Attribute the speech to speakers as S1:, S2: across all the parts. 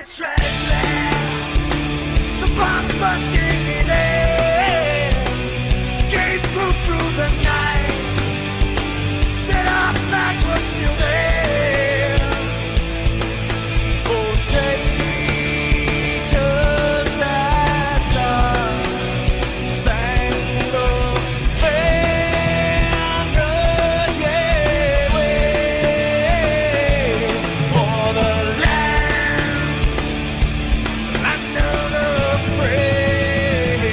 S1: its headland, the bomb busting in air gave proof through the night that our flag was still there. Oh, say does that star-spangled banner yet wave for the land under the free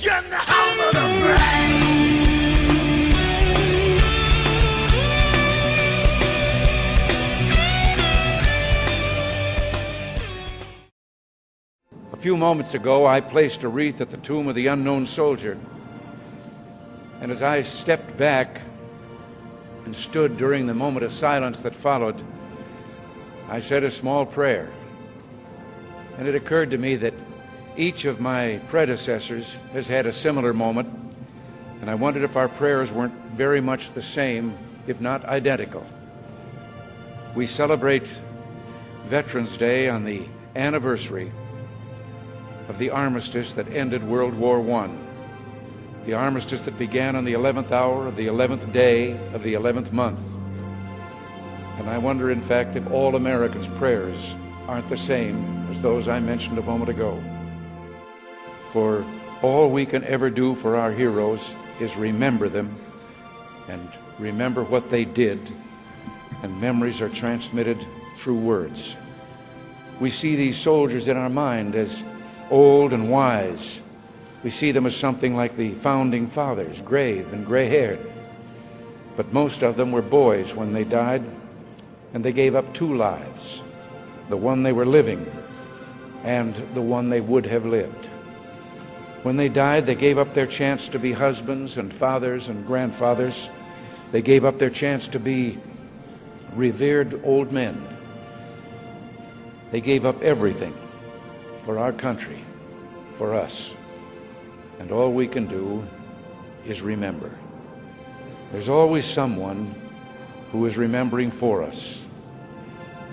S1: and the home of the brave.
S2: A few moments ago, I placed a wreath at the tomb of the unknown soldier. And as I stepped back and stood during the moment of silence that followed, I said a small prayer. And it occurred to me that each of my predecessors has had a similar moment, and I wondered if our prayers weren't very much the same, if not identical. We celebrate Veterans Day on the anniversary of the armistice that ended World War I, the armistice that began on the 11th hour of the 11th day of the 11th month. And I wonder, in fact, if all Americans' prayers aren't the same as those I mentioned a moment ago. For all we can ever do for our heroes is remember them and remember what they did, and memories are transmitted through words. We see these soldiers in our mind as old and wise. We see them as something like the founding fathers, grave and gray-haired. But most of them were boys when they died, and they gave up two lives, the one they were living and the one they would have lived. When they died, they gave up their chance to be husbands and fathers and grandfathers. They gave up their chance to be revered old men. They gave up everything for our country, for us. And all we can do is remember. There's always someone who is remembering for us.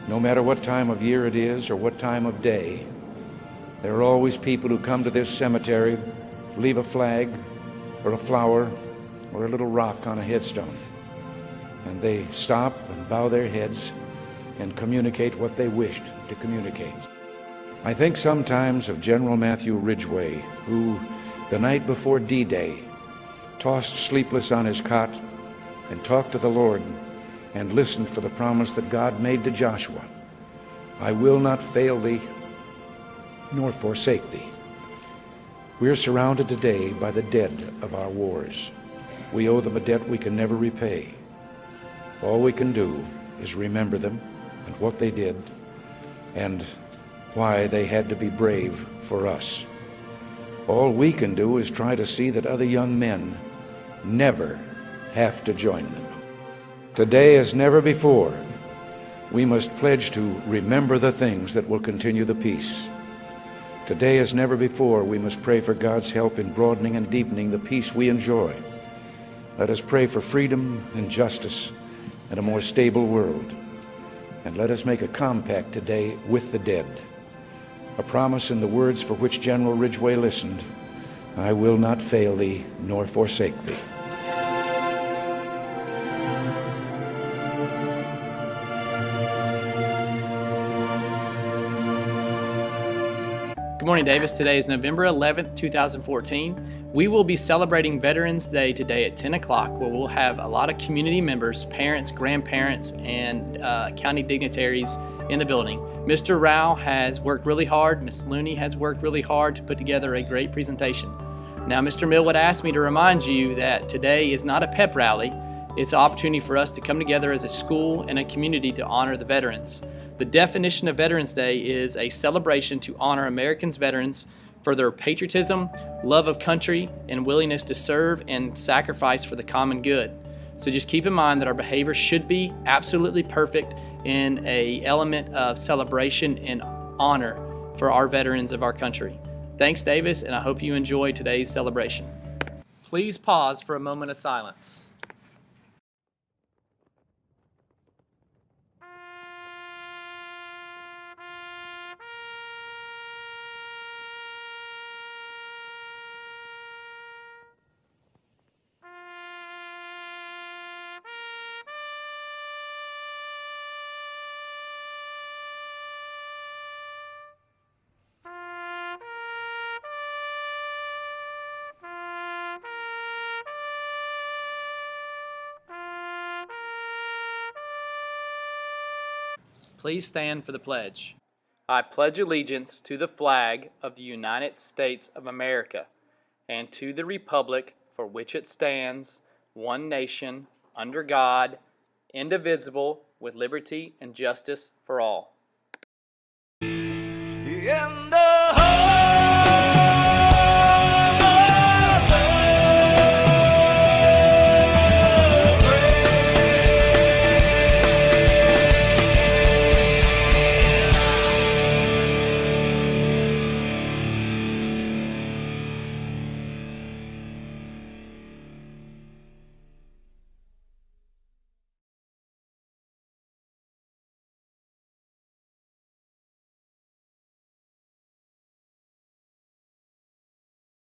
S2: No matter what time of year it is or what time of day, there are always people who come to this cemetery, leave a flag or a flower or a little rock on a headstone. And they stop and bow their heads and communicate what they wished to communicate. I think sometimes of General Matthew Ridgway, who, the night before D-Day, tossed sleepless on his cot and talked to the Lord and listened for the promise that God made to Joshua. I will not fail thee, nor forsake thee. We're surrounded today by the dead of our wars. We owe them a debt we can never repay. All we can do is remember them and what they did and why they had to be brave for us. All we can do is try to see that other young men never have to join them. Today, as never before, we must pledge to remember the things that will continue the peace. Today, as never before, we must pray for God's help in broadening and deepening the peace we enjoy. Let us pray for freedom and justice and a more stable world. And let us make a compact today with the dead. A promise in the words for which General Ridgway listened: I will not fail thee nor forsake thee.
S3: Good morning, Davis. Today is November 11th, 2014. We will be celebrating Veterans Day today at 10 o'clock, where we'll have a lot of community members, parents, grandparents, and county dignitaries in the building. Mr. Rao has worked really hard. Ms. Looney has worked really hard to put together a great presentation. Now, Mr. Millwood asked me to remind you that today is not a pep rally. It's an opportunity for us to come together as a school and a community to honor the veterans. The definition of Veterans Day is a celebration to honor Americans' veterans for their patriotism, love of country, and willingness to serve and sacrifice for the common good. So just keep in mind that our behavior should be absolutely perfect in an element of celebration and honor for our veterans of our country. Thanks, Davis, and I hope you enjoy today's celebration. Please pause for a moment of silence. Please stand for the pledge. I pledge allegiance to the flag of the United States of America and to the republic for which it stands, one nation, under God, indivisible, with liberty and justice for all.
S1: And